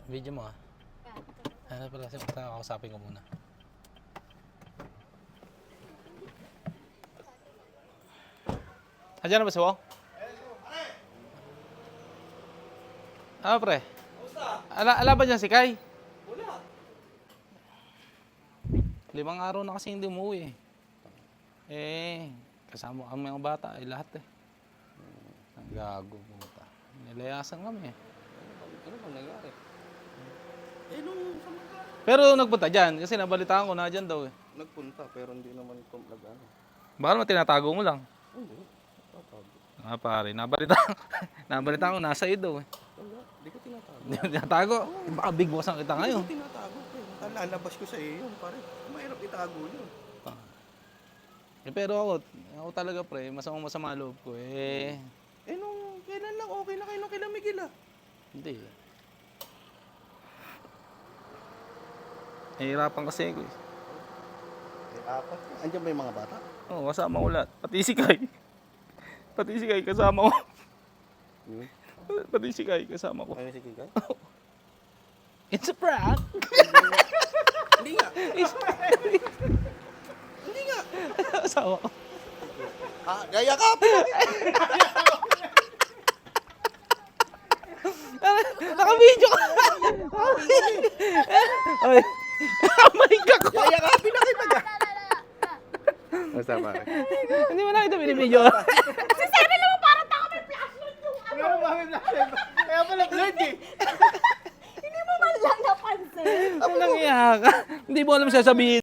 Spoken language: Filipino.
Video mo ah. Ano pala, kakausapin ko muna. Andiyan na ba si Wong? Ano pre? Ala ba dyan si Kai? Wala. 5 araw na kasi hindi umuwi kasama ang mga bata ay lahat Ang gago puta. Nilayasan kami Ano bang nangyari? Nung Pero nagpunta dyan kasi nabalitaan ko na dyan daw nagpunta pero hindi naman ito nag-ano. Baka naman tinatago mo lang. Hindi. Tatago. Pare, nabalitaan ko nasa iyo daw Wala. Hindi ko tinatago. Hindi mo tinatago? Baka big boss ang kita Hindi ngayon. ko tinatago. Lalabas ko sa iyo yun, pare. Mahirap itago yun. Pero ako talaga pre, masama loob ko Nung kailan lang okay na kayo nung kila Miguel ah? Hindi. Nahihirapan kasi ako Apat. Andiyan ba yung mga bata? Oo, kasama ko lahat. Pati si Kai. Pati si Kai kasama ko. Pati si Kai kasama ko. Ano si Kikay? It's a prank! Hindi nga. Hindi nga. Kasama ko. Gaya ka! Naka-video ka! Ay, naka-mic ako! Gaya ka! Pinakita ka! Basta pare. Hindi mo nakita binibidyo ka? Kasi sabi naman parang taka may flashlight yung ano. Kaya ba Kaya pala blurred eh. Hindi mo man lang napansin. Ano nangyayaka? Hindi mo alam sasabihin.